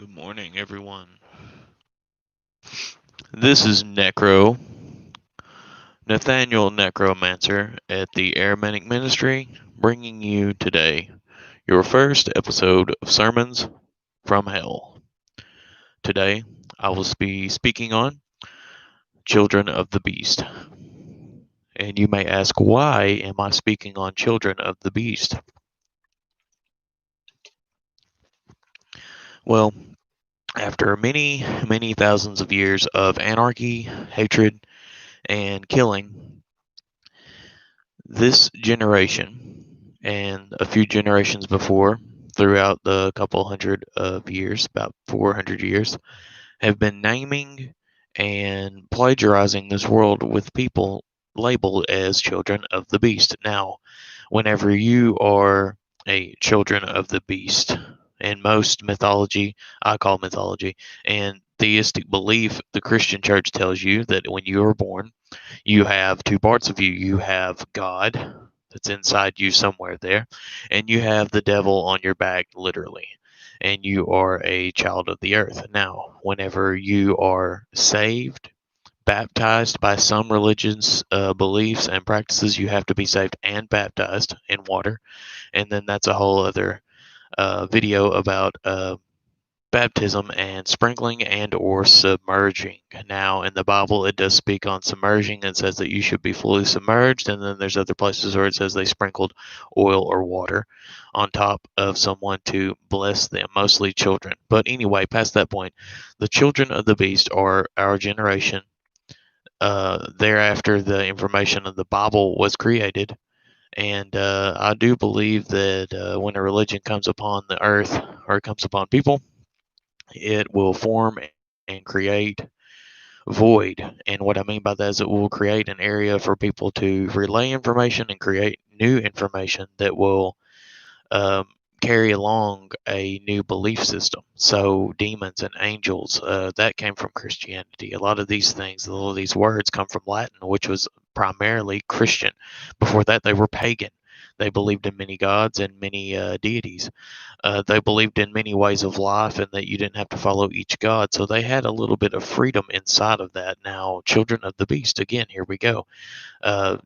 Good morning, everyone. This is Necro, Nathaniel Necromancer at the Aramanic Ministry, bringing you today your first episode of Sermons from Hell. Today, I will be speaking on Children of the Beast. And you may ask, why am I speaking on Children of the Beast? Well, after many, many thousands of years of anarchy, hatred, and killing, this generation and a few generations before, throughout the couple hundred of years, about 400 years, have been naming and plagiarizing this world with people labeled as children of the beast. Now, whenever you are a children of the beast, in most mythology, I call mythology, and theistic belief, the Christian church tells you that when you are born, you have two parts of you. You have God that's inside you somewhere there, and you have the devil on your back, literally. And you are a child of the earth. Now, whenever you are saved, baptized by some religious beliefs and practices, you have to be saved and baptized in water. And then that's a whole other video about baptism and sprinkling and or submerging. Now in the Bible it does speak on submerging and says that you should be fully submerged, and then there's other places where it says they sprinkled oil or water on top of someone to bless them, mostly children. But anyway, past that point, the children of the beast are our generation. Thereafter the information of the Bible was created, and I do believe that when a religion comes upon the earth or comes upon people, it will form and create void. And what I mean by that is it will create an area for people to relay information and create new information that will um, carry along a new belief system. So, demons and angels, that came from Christianity. A lot of these things, a lot of these words come from Latin, which was primarily Christian. Before that, they were pagan. They believed in many gods and many deities. They believed in many ways of life and that you didn't have to follow each god. So they had a little bit of freedom inside of that. Now, Children of the Beast, again, here we go. Uh,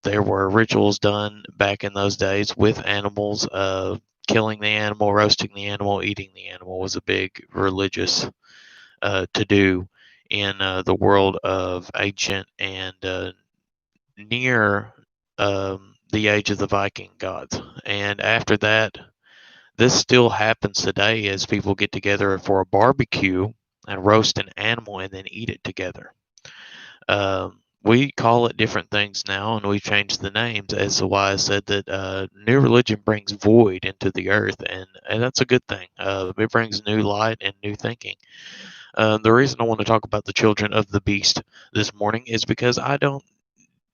there were rituals done back in those days with animals. Killing the animal, roasting the animal, eating the animal was a big religious to do in the world of ancient and near the age of the Viking gods. And after that, this still happens today as people get together for a barbecue and roast an animal and then eat it together. We call it different things now, and we've changed the names as to why I said that new religion brings void into the earth, and that's a good thing. It brings new light and new thinking. The reason I want to talk about the children of the beast this morning is because I don't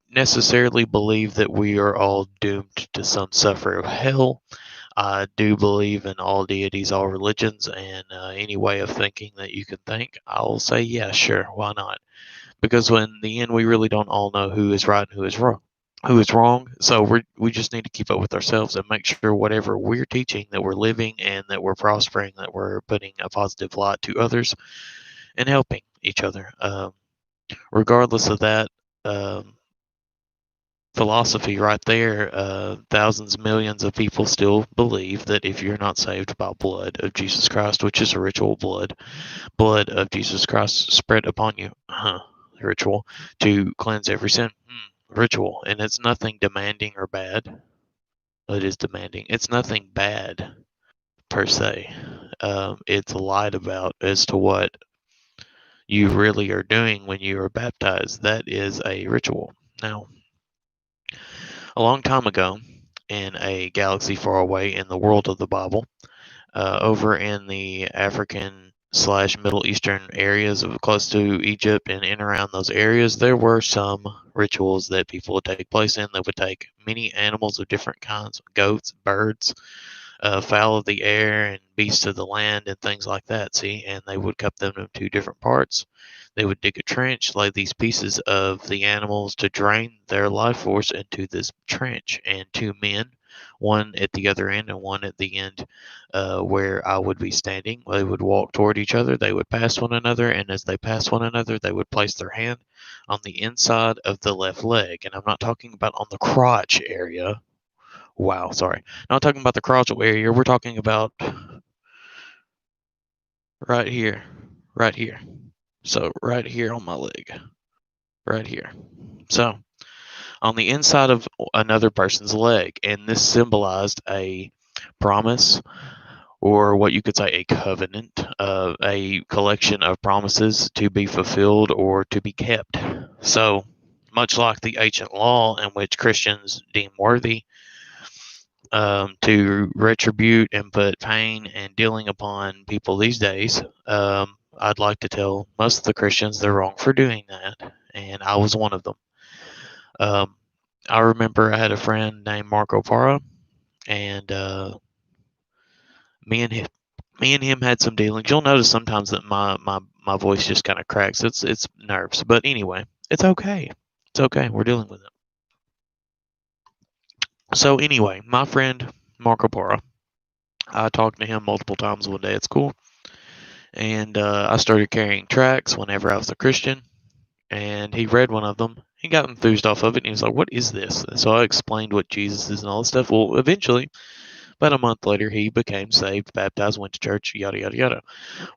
necessarily believe that we are all doomed to some suffer of hell. I do believe in all deities, all religions, and any way of thinking that you can think. I'll say, yeah, sure, why not? Because in the end, we really don't all know who is right and who is wrong. Who is wrong? So we just need to keep up with ourselves and make sure whatever we're teaching that we're living and that we're prospering, that we're putting a positive light to others and helping each other. Regardless of that, um, philosophy right there, thousands, millions of people still believe that if you're not saved by blood of Jesus Christ, which is a ritual blood of Jesus Christ spread upon you, ritual to cleanse every sin, ritual, and it's nothing demanding or bad. It is demanding. It's nothing bad per se. It's lied about as to what you really are doing when you are baptized. That is a ritual. Now, a long time ago, in a galaxy far away in the world of the Bible, over in the African slash Middle Eastern areas of close to Egypt and in around those areas, there were some rituals that people would take place in. They would take many animals of different kinds, goats, birds, fowl of the air, and beasts of the land, and things like that. See, and they would cut them into different parts. They would dig a trench, lay these pieces of the animals to drain their life force into this trench, and two men one at the other end and one at the end where I would be standing. They would walk toward each other, they would pass one another, and as they passed one another, they would place their hand on the inside of the left leg. And I'm not talking about on the crotch area. Wow, sorry. Not talking about the crotch area. We're talking about right here, right here. So, right here on my leg, right here. So, on the inside of another person's leg. And this symbolized a promise, or what you could say a covenant, a collection of promises to be fulfilled or to be kept. So, much like the ancient law in which Christians deem worthy to retribute and put pain and dealing upon people these days, I'd like to tell most of the Christians they're wrong for doing that, and I was one of them. Um, I remember I had a friend named Marco Para, and me and him, me and him had some dealings. You'll notice sometimes that my voice just kind of cracks. It's nerves, but anyway, it's okay. It's okay. We're dealing with it. So anyway, my friend Marco Para, I talked to him multiple times one day at school, and I started carrying tracts whenever I was a Christian. And he read one of them. He got enthused off of it, and he was like, "What is this?" And so I explained what Jesus is and all this stuff. Well, eventually, about a month later, he became saved, baptized, went to church, yada, yada, yada.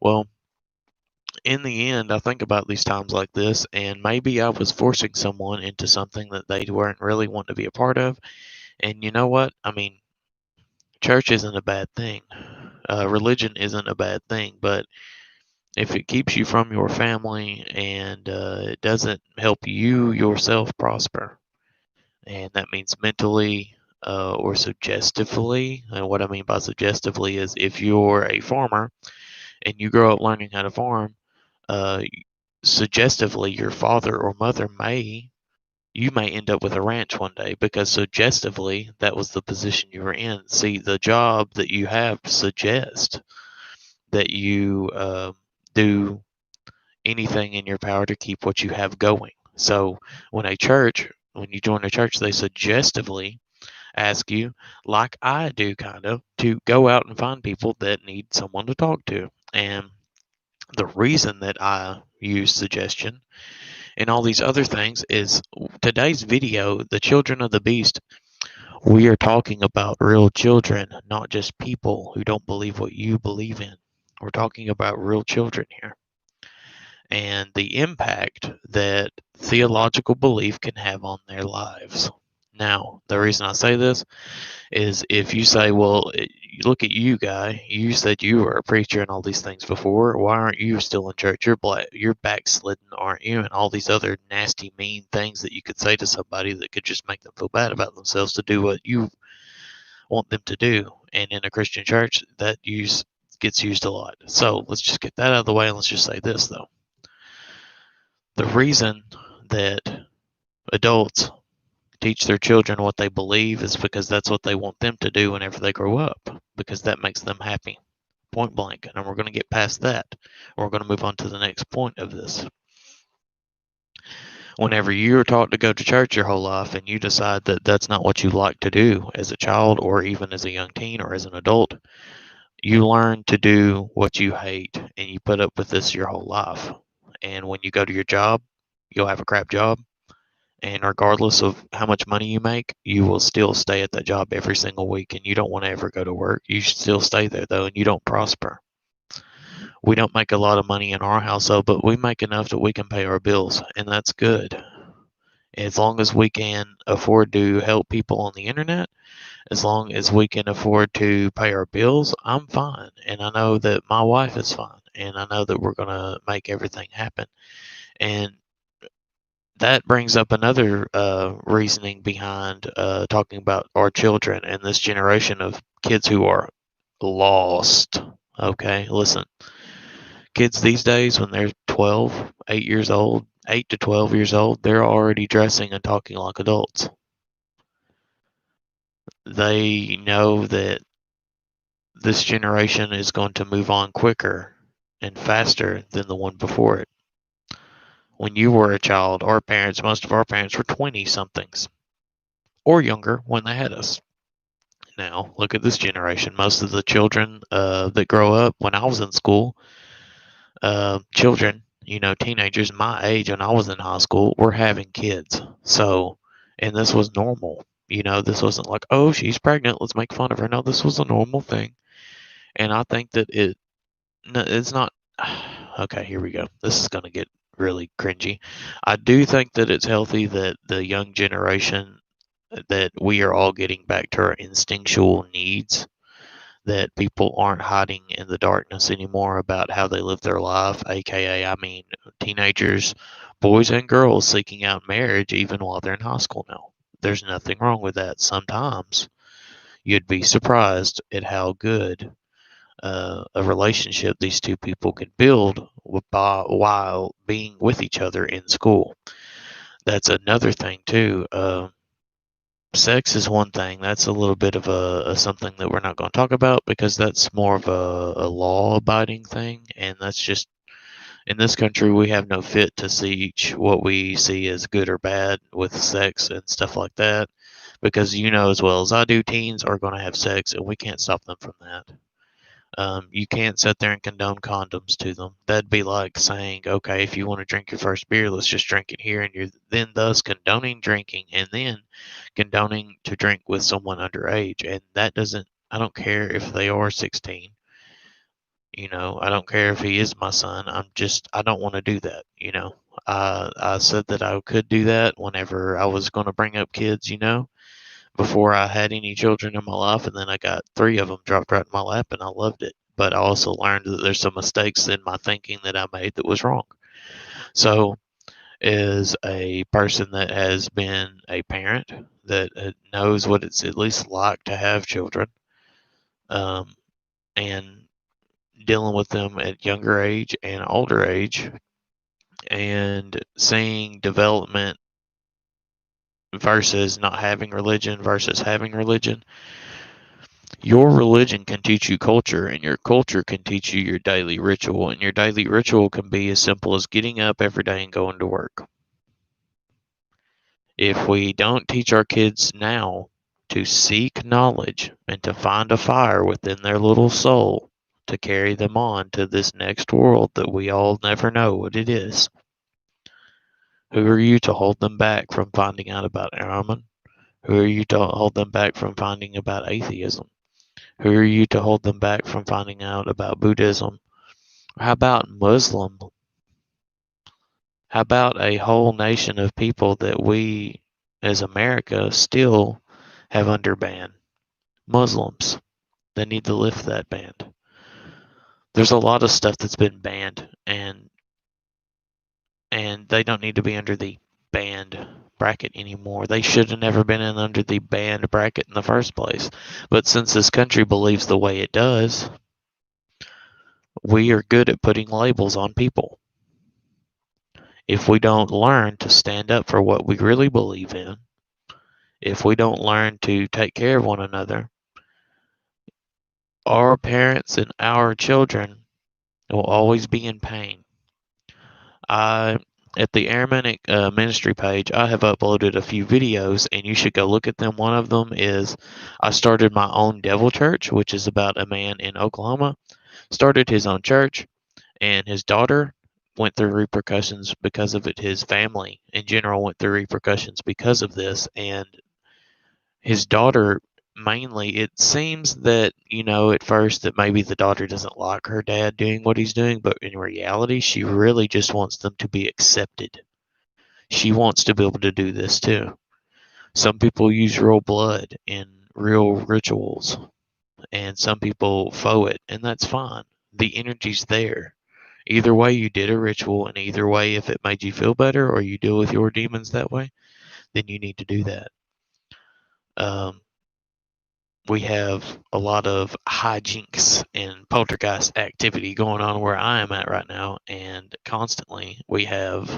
Well, in the end, I think about these times like this, and maybe I was forcing someone into something that they weren't really wanting to be a part of. And you know what? I mean, church isn't a bad thing. Religion isn't a bad thing, but if it keeps you from your family and it doesn't help you yourself prosper, and that means mentally or suggestively. And what I mean by suggestively is if you're a farmer and you grow up learning how to farm, uh, suggestively your father or mother you may end up with a ranch one day because suggestively that was the position you were in. See, the job that you have suggests that you do anything in your power to keep what you have going. So when you join a church, they suggestively ask you, like I do kind of, to go out and find people that need someone to talk to. And the reason that I use suggestion and all these other things is today's video, The Children of the Beast, we are talking about real children, not just people who don't believe what you believe in. We're talking about real children here and the impact that theological belief can have on their lives. Now, the reason I say this is if you say, well, look at you, guy. You said you were a preacher and all these things before. Why aren't you still in church? You're backslidden, aren't you? And all these other nasty, mean things that you could say to somebody that could just make them feel bad about themselves to do what you want them to do. And in a Christian church, that use gets used a lot. So let's just get that out of the way and let's just say this, though. The reason that adults teach their children what they believe is because that's what they want them to do whenever they grow up, because that makes them happy. Point blank. And we're going to get past that. We're going to move on to the next point of this. Whenever you're taught to go to church your whole life and you decide that that's not what you like to do as a child or even as a young teen or as an adult, you learn to do what you hate and you put up with this your whole life. And when you go to your job, you'll have a crap job. And regardless of how much money you make, you will still stay at that job every single week and you don't want to ever go to work. You should still stay there though and you don't prosper. We don't make a lot of money in our household, but we make enough that we can pay our bills, and that's good. As long as we can afford to help people on the internet, as long as we can afford to pay our bills, I'm fine. And I know that my wife is fine. And I know that we're going to make everything happen. And that brings up another reasoning behind talking about our children and this generation of kids who are lost. Okay, listen. Kids these days, when they're 12, 8 years old, 8 to 12 years old, they're already dressing and talking like adults. They know that this generation is going to move on quicker and faster than the one before it. When you were a child, our parents, most of our parents were 20 somethings or younger when they had us. now. Look at this generation. Most of the children that grow up when I was in school, children, teenagers my age when I was in high school, were having kids. So, and this was normal. This wasn't like, oh, she's pregnant, let's make fun of her. No, this was a normal thing. And I think that it's not. Okay, here we go. This is going to get really cringy. I do think that it's healthy that the young generation, that we are all getting back to our instinctual needs, that people aren't hiding in the darkness anymore about how they live their life, aka, I mean, teenagers, boys and girls seeking out marriage even while they're in high school now. There's nothing wrong with that. Sometimes you'd be surprised at how good a relationship these two people can build while being with each other in school. That's another thing too. Sex is one thing. That's a little bit of a something that we're not going to talk about because that's more of a law-abiding thing, and that's just in this country we have no fit to see what we see as good or bad with sex and stuff like that. Because as well as I do, teens are going to have sex, and we can't stop them from that. You can't sit there and condone condoms to them. That'd be like saying, okay, if you want to drink your first beer, let's just drink it here. And you're then thus condoning drinking and then condoning to drink with someone underage. And that doesn't, I don't care if they are 16. I don't care if he is my son. I don't want to do that. I said that I could do that whenever I was going to bring up kids, before I had any children in my life, and then I got three of them dropped right in my lap, and I loved it. But I also learned that there's some mistakes in my thinking that I made that was wrong. So, as a person that has been a parent that knows what it's at least like to have children, um, and dealing with them at younger age and older age, and seeing development versus not having religion versus having religion. Your religion can teach you culture, and your culture can teach you your daily ritual. And your daily ritual can be as simple as getting up every day and going to work. If we don't teach our kids now to seek knowledge and to find a fire within their little soul to carry them on to this next world that we all never know what it is, who are you to hold them back from finding out about Araman? Who are you to hold them back from finding about atheism? Who are you to hold them back from finding out about Buddhism? How about Muslim? How about a whole nation of people that we, as America, still have under ban? Muslims. They need to lift that ban. There's a lot of stuff that's been banned, and they don't need to be under the banned bracket anymore. They should have never been under the banned bracket in the first place. But since this country believes the way it does, we are good at putting labels on people. If we don't learn to stand up for what we really believe in, if we don't learn to take care of one another, our parents and our children will always be in pain. At the Aramanic ministry page, I have uploaded a few videos, and you should go look at them. One of them is I started my own devil church, which is about a man in Oklahoma, started his own church, and his daughter went through repercussions because of it. His family in general went through repercussions because of this, and his daughter mainly, it seems that at first that maybe the daughter doesn't like her dad doing what he's doing, but in reality she really just wants them to be accepted. She wants to be able to do this too. Some people use real blood in real rituals, and some people faux it, and that's fine. The energy's there. Either way, you did a ritual, and either way, if it made you feel better or you deal with your demons that way, then you need to do that. um, we have a lot of hijinks and poltergeist activity going on where I am at right now, and constantly we have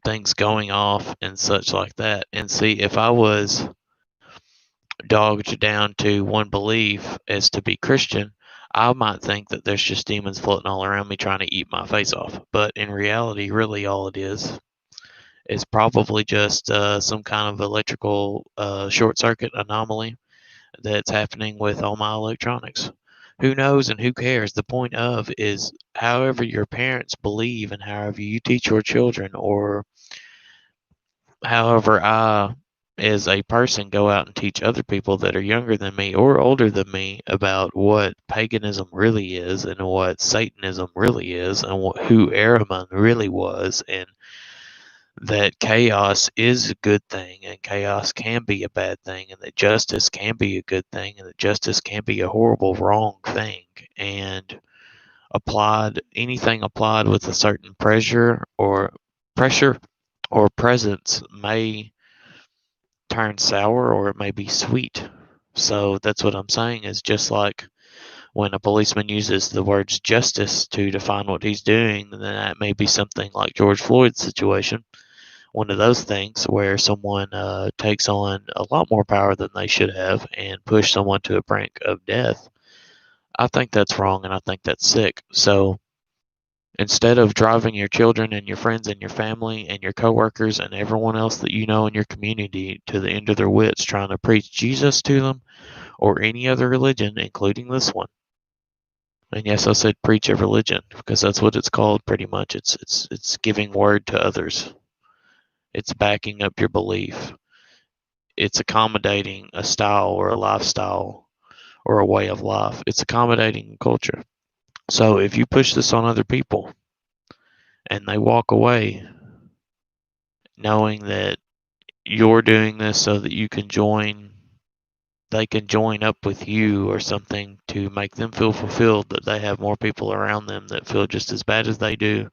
things going off and such like that. And see, if I was dogged down to one belief as to be Christian, I might think that there's just demons floating all around me trying to eat my face off. But in reality, really all it is It's probably just some kind of electrical short circuit anomaly that's happening with all my electronics. Who knows and who cares? The point of is however your parents believe and however you teach your children, or however I, as a person, go out and teach other people that are younger than me or older than me about what paganism really is and what Satanism really is and who Ahriman really was, and that chaos is a good thing and chaos can be a bad thing, and that justice can be a good thing and that justice can be a horrible wrong thing. And anything applied with a certain pressure or presence may turn sour or it may be sweet. So that's what I'm saying, is just like when a policeman uses the words justice to define what he's doing, then that may be something like George Floyd's situation, one of those things where someone takes on a lot more power than they should have and push someone to a brink of death. I think that's wrong and I think that's sick. So instead of driving your children and your friends and your family and your coworkers and everyone else that you know in your community to the end of their wits trying to preach Jesus to them or any other religion, including this one. And yes, I said preach a religion because that's what it's called pretty much. It's giving word to others. It's backing up your belief. It's accommodating a style or a lifestyle or a way of life. It's accommodating culture. So if you push this on other people and they walk away knowing that you're doing this so that they can join up with you or something to make them feel fulfilled, that they have more people around them that feel just as bad as they do.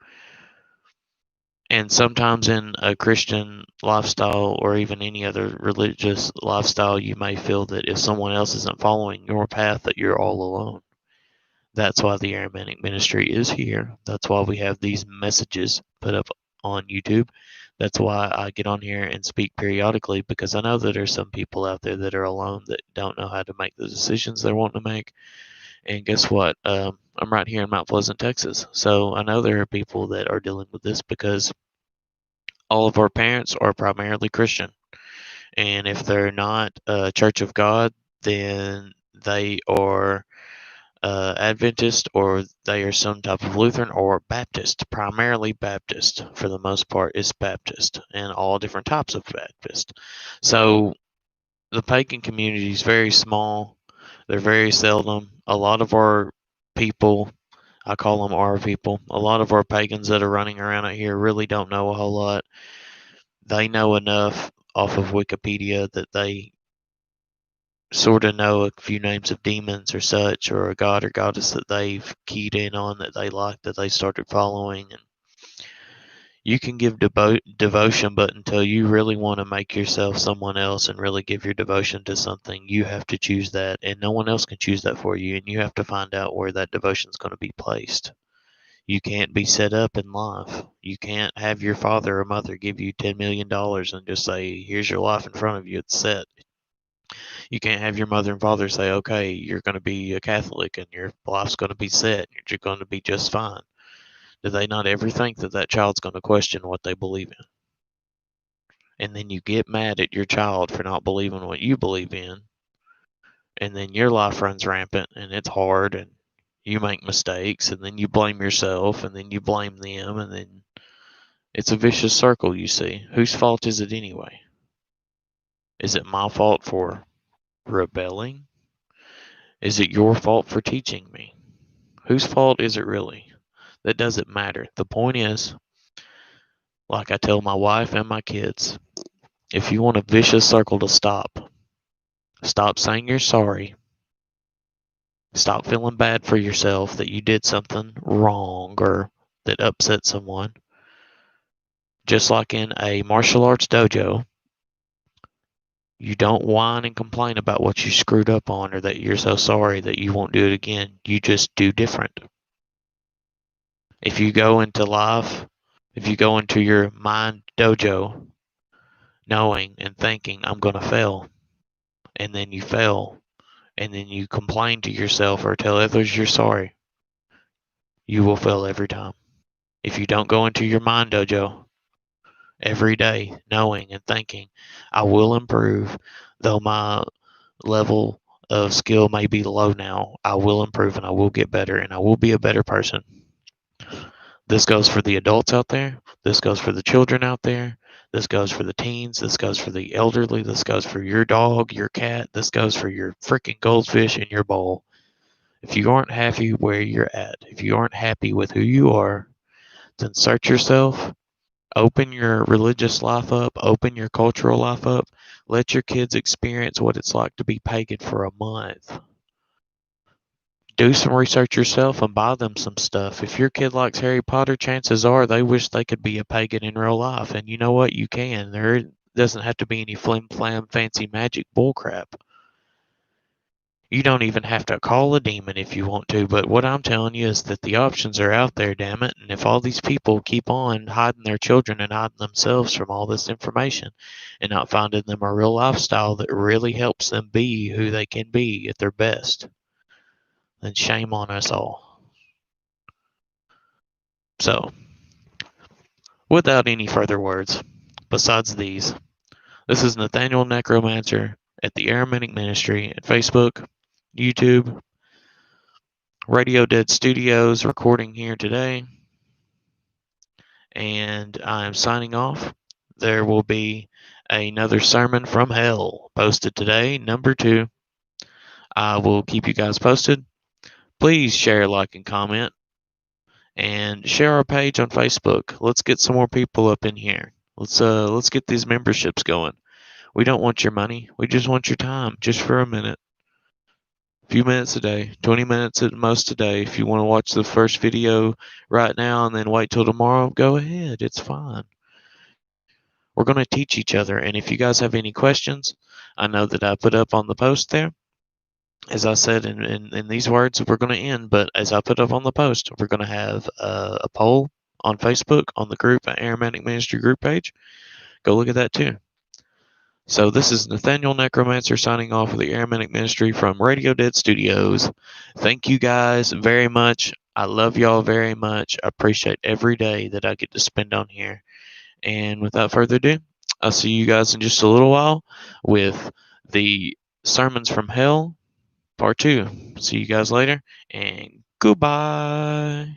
And sometimes in a Christian lifestyle or even any other religious lifestyle, you may feel that if someone else isn't following your path, that you're all alone. That's why the Aramanic ministry is here. That's why we have these messages put up on YouTube. That's why I get on here and speak periodically, because I know that there's some people out there that are alone that don't know how to make the decisions they're wanting to make. And guess what? I'm right here in Mount Pleasant, Texas. So I know there are people that are dealing with this because all of our parents are primarily Christian. And if they're not a Church of God, then they are Adventist, or they are some type of Lutheran or Baptist, primarily Baptist for the most part is Baptist, and all different types of Baptist. So the pagan community is very small. They're very seldom. A lot of our people, I call them our people, a lot of our pagans that are running around out here really don't know a whole lot. They know enough off of Wikipedia that they sort of know a few names of demons or such, or a god or goddess that they've keyed in on that they like, that they started following. And you can give devotion, but until you really want to make yourself someone else and really give your devotion to something, you have to choose that, and no one else can choose that for you. And you have to find out where that devotion is going to be placed. You can't be set up in life. You can't have your father or mother give you $10 million and just say, "Here's your life in front of you. It's set." You can't have your mother and father say, "Okay, you're going to be a Catholic and your life's going to be set. You're going to be just fine." Do they not ever think that that child's going to question what they believe in? And then you get mad at your child for not believing what you believe in, and then your life runs rampant and it's hard and you make mistakes, and then you blame yourself, and then you blame them, and then it's a vicious circle, you see. Whose fault is it anyway? Is it my fault for rebelling? Is it your fault for teaching me? Whose fault is it really? That doesn't matter. The point is, like I tell my wife and my kids, if you want a vicious circle to stop saying you're sorry. Stop feeling bad for yourself that you did something wrong or that upset someone. Just like in a martial arts dojo, you don't whine and complain about what you screwed up on or that you're so sorry that you won't do it again. You just do different. If you go into life, if you go into your mind dojo knowing and thinking, "I'm going to fail," and then you fail, and then you complain to yourself or tell others you're sorry, you will fail every time. If you don't go into your mind dojo every day, knowing and thinking I will improve, though my level of skill may be low now. I will improve and I will get better and I will be a better person. This goes for the adults out there. This goes for the children out there. This goes for the teens. This goes for the elderly. This goes for your dog, your cat. This goes for your freaking goldfish in your bowl. If you aren't happy where you're at, if you aren't happy with who you are, then search yourself. Open your religious life up. Open your cultural life up. Let your kids experience what it's like to be pagan for a month. Do some research yourself and buy them some stuff. If your kid likes Harry Potter, chances are they wish they could be a pagan in real life. And you know what? You can. There doesn't have to be any flim flam fancy magic bullcrap. You don't even have to call a demon if you want to, but what I'm telling you is that the options are out there, damn it. And if all these people keep on hiding their children and hiding themselves from all this information and not finding them a real lifestyle that really helps them be who they can be at their best, then shame on us all. So, without any further words, besides these, this is Nathaniel Necromancer at the Aramenic Ministry at Facebook, YouTube, Radio Dead Studios, recording here today. And I'm signing off. There will be another sermon from hell posted today, number 2. I will keep you guys posted. Please share, like, and comment, and share our page on Facebook. Let's get some more people up in here. Let's get these memberships going. We don't want your money. We just want your time, just for a minute. A few minutes a day, 20 minutes at most a day. If you want to watch the first video right now and then wait till tomorrow, go ahead. It's fine. We're going to teach each other. And if you guys have any questions, I know that I put up on the post there. As I said in these words, we're going to end. But as I put up on the post, we're going to have a poll on Facebook on the group, Aramanic Ministry group page. Go look at that too. So this is Nathaniel Necromancer signing off with the Aramanic Ministry from Radio Dead Studios. Thank you guys very much. I love y'all very much. I appreciate every day that I get to spend on here. And without further ado, I'll see you guys in just a little while with the Sermons from Hell, Part 2. See you guys later, and goodbye.